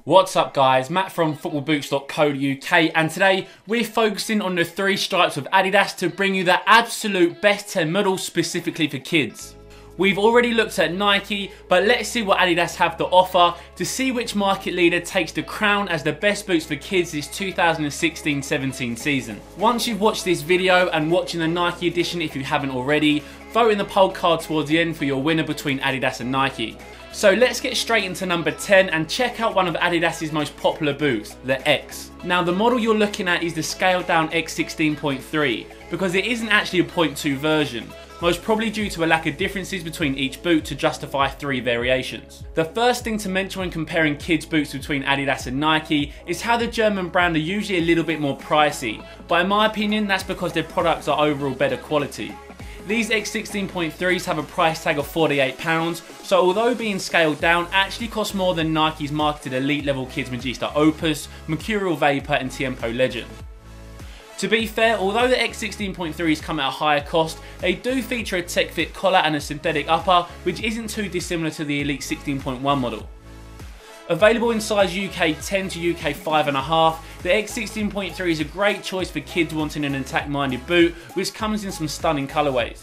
What's up guys, Matt from footballboots.co.uk, and today we're focusing on the 3 stripes of Adidas to bring you the absolute best 10 models specifically for kids. We've already looked at Nike, but let's see what Adidas have to offer to see which market leader takes the crown as the best boots for kids this 2016-17 season. Once you've watched this video and watching the Nike edition if you haven't already, vote in the poll card towards the end for your winner between Adidas and Nike. So let's get straight into number 10 and check out one of Adidas's most popular boots, the X. Now the model you're looking at is the scaled down X 16.3 because it isn't actually a 0.2 version, most probably due to a lack of differences between each boot to justify 3 variations. The first thing to mention when comparing kids boots between Adidas and Nike is how the German brand are usually a little bit more pricey, but in my opinion that's because their products are overall better quality. These X 16.3s have a price tag of £48, so although being scaled down actually costs more than Nike's marketed elite level kids Magista Opus, Mercurial Vapor and Tiempo Legend. To be fair, although the X 16.3s come at a higher cost, they do feature a tech fit collar and a synthetic upper, which isn't too dissimilar to the Elite 16.1 model. Available in size UK 10 to UK 5.5, the X 16.3 is a great choice for kids wanting an attack-minded boot, which comes in some stunning colourways.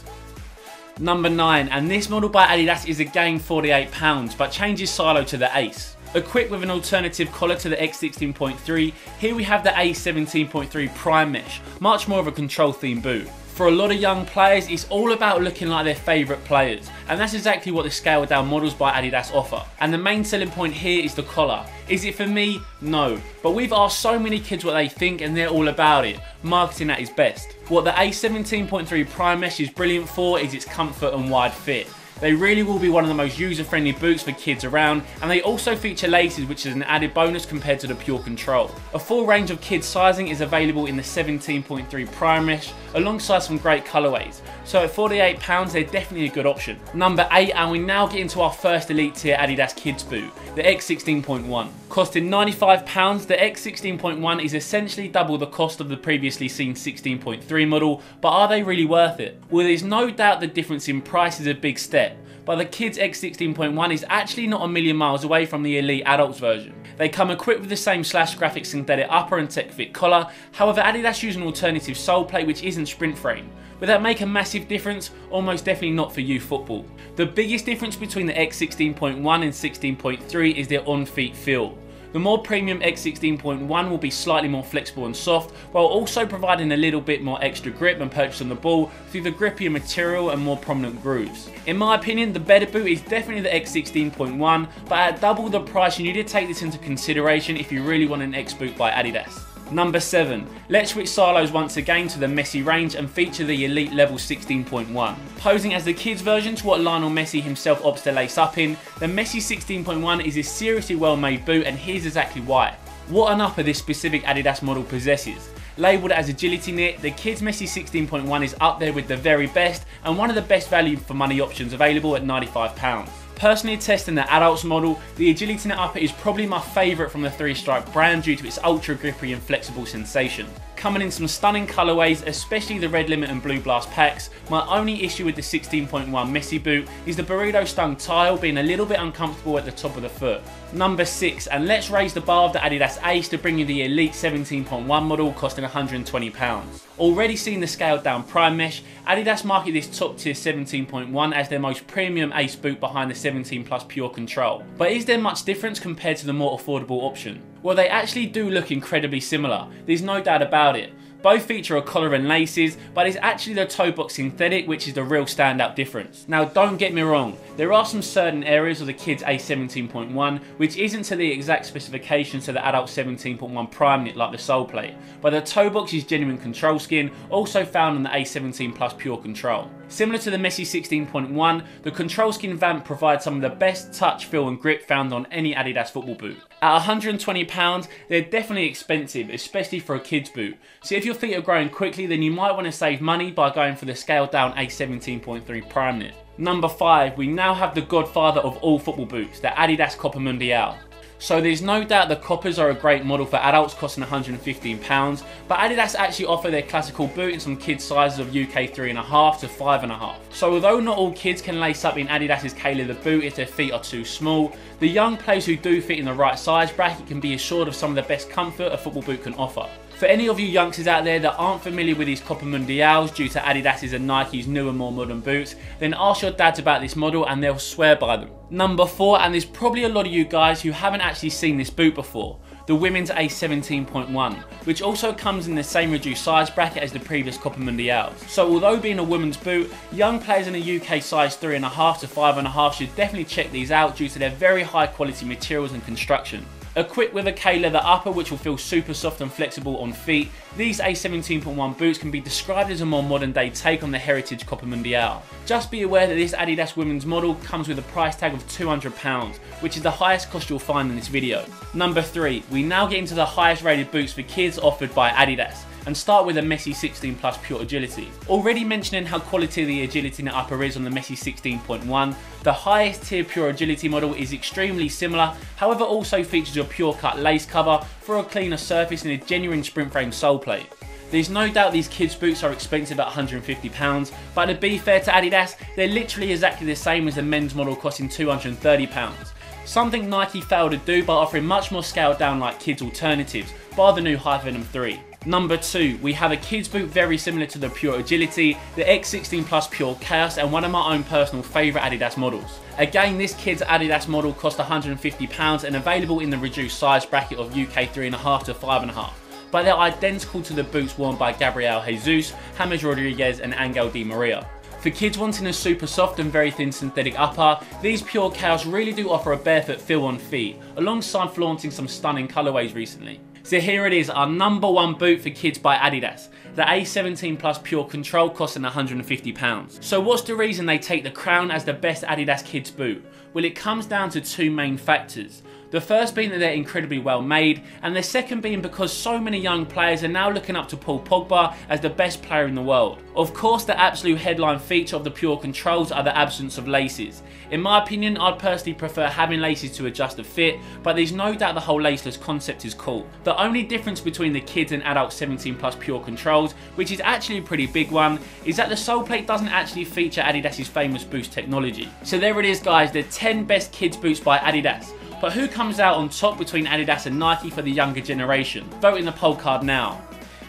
Number 9, and this model by Adidas is again £48, but changes silo to the Ace. Equipped with an alternative collar to the X 16.3, here we have the Ace 17.3 Prime Mesh, much more of a control themed boot. For a lot of young players, it's all about looking like their favourite players, and that's exactly what the scaled down models by Adidas offer. And the main selling point here is the collar. Is it for me? No. But we've asked so many kids what they think and they're all about it. Marketing at its best. What the Ace 17.3 Prime Mesh is brilliant for is its comfort and wide fit. They really will be one of the most user-friendly boots for kids around, and they also feature laces, which is an added bonus compared to the pure control. A full range of kids sizing is available in the 17.3 Prime Mesh alongside some great colourways, so at £48 they're definitely a good option. Number 8, and we now get into our first elite tier Adidas kids boot, the X 16.1. Costing £95, the X 16.1 is essentially double the cost of the previously seen 16.3 model, but are they really worth it? Well, there's no doubt the difference in price is a big step, but the kids X 16.1 is actually not a million miles away from the elite adults version. They come equipped with the same Slash Graphics synthetic upper and tech fit collar, however Adidas use an alternative sole plate which isn't sprint frame. Would that make a massive difference? Almost definitely not for youth football. The biggest difference between the X 16.1 and 16.3 is their on-feet feel. The more premium X 16.1 will be slightly more flexible and soft, while also providing a little bit more extra grip when purchased on the ball through the grippier material and more prominent grooves. In my opinion, the better boot is definitely the X 16.1, but at double the price you need to take this into consideration if you really want an X boot by Adidas. Number 7. Let's switch silos once again to the Messi range and feature the elite level 16.1. Posing as the kids version to what Lionel Messi himself opts to lace up in, the Messi 16.1 is a seriously well made boot, and here's exactly why. What an upper this specific Adidas model possesses. Labelled as agility knit, the kids Messi 16.1 is up there with the very best and one of the best value for money options available at £95. Personally testing the adults model, the Agility Knit Upper is probably my favourite from the 3 stripe brand due to its ultra grippy and flexible sensation. Coming in some stunning colourways, especially the Red Limit and Blue Blast packs, my only issue with the 16.1 Messi boot is the burrito stung tile being a little bit uncomfortable at the top of the foot. Number 6, and let's raise the bar of the Adidas Ace to bring you the Elite 17.1 model costing £120. Already seeing the scaled down Prime Mesh, Adidas market this top tier 17.1 as their most premium Ace boot behind the 17 Plus Pure Control. But is there much difference compared to the more affordable option? Well, they actually do look incredibly similar, there's no doubt about it. Both feature a collar and laces, but it's actually the toe box synthetic which is the real standout difference. Now don't get me wrong, there are some certain areas of the kids Ace 17.1 which isn't to the exact specifications to the adult 17.1 Prime Knit like the sole plate, but the toe box is genuine control skin, also found on the Ace 17 Plus Pure Control. Similar to the Messi 16.1, the control skin vamp provides some of the best touch, feel and grip found on any Adidas football boot. At £120, they're definitely expensive, especially for a kid's boot. So if your feet are growing quickly, then you might want to save money by going for the scaled down Ace 17.3 Prime Knit. Number 5, we now have the godfather of all football boots, the Adidas Copa Mundial. So there's no doubt the Coppers are a great model for adults, costing £115, but Adidas actually offer their classical boot in some kids sizes of UK 3.5 to 5.5. So although not all kids can lace up in Adidas's K-Leather boot if their feet are too small, the young players who do fit in the right size bracket can be assured of some of the best comfort a football boot can offer. For any of you youngsters out there that aren't familiar with these Copa Mundials due to Adidas's and Nike's newer, more modern boots, then ask your dads about this model and they'll swear by them. Number 4, and there's probably a lot of you guys who haven't actually seen this boot before, the women's A17.1, which also comes in the same reduced size bracket as the previous Copa Mundials. So although being a women's boot, young players in the UK size 3.5 to 5.5 should definitely check these out due to their very high quality materials and construction. Equipped with a K-Leather upper which will feel super soft and flexible on feet, these A17.1 boots can be described as a more modern day take on the heritage Copa Mundial. Just be aware that this Adidas women's model comes with a price tag of £200, which is the highest cost you'll find in this video. Number 3, we now get into the highest rated boots for kids offered by Adidas, and start with the Messi 16 Plus Pure Agility. Already mentioning how quality the agility in the upper is on the Messi 16.1, the highest tier Pure Agility model is extremely similar, however also features a pure cut lace cover for a cleaner surface and a genuine sprint frame sole plate. There's no doubt these kids boots are expensive at £150, but to be fair to Adidas, they're literally exactly the same as the men's model costing £230. Something Nike failed to do by offering much more scaled down like kids alternatives, bar the new Hyper Venom 3. Number 2, we have a kids boot very similar to the Pure Agility, the X16 Plus Pure Chaos, and one of my own personal favourite Adidas models. Again, this kids Adidas model cost £150 and available in the reduced size bracket of UK 3.5 to 5.5. But they're identical to the boots worn by Gabriel Jesus, James Rodriguez and Angel Di Maria. For kids wanting a super soft and very thin synthetic upper, these Pure Chaos really do offer a barefoot feel on feet, alongside flaunting some stunning colourways recently. So here it is, our number 1 boot for kids by Adidas, the A17 Plus Pure Control costing £150. So what's the reason they take the crown as the best Adidas kids boot? Well, it comes down to 2 main factors. The first being that they're incredibly well made, and the second being because so many young players are now looking up to Paul Pogba as the best player in the world. Of course, the absolute headline feature of the Pure Controls are the absence of laces. In my opinion, I'd personally prefer having laces to adjust the fit, but there's no doubt the whole laceless concept is cool. The only difference between the kids and adult 17 Plus Pure Controls, which is actually a pretty big one, is that the sole plate doesn't actually feature Adidas's famous Boost technology. So there it is guys, the 10 best kids boots by Adidas. But who comes out on top between Adidas and Nike for the younger generation? Vote in the poll card now.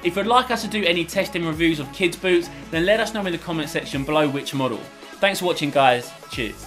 If you'd like us to do any testing reviews of kids boots, then let us know in the comment section below which model. Thanks for watching guys, cheers.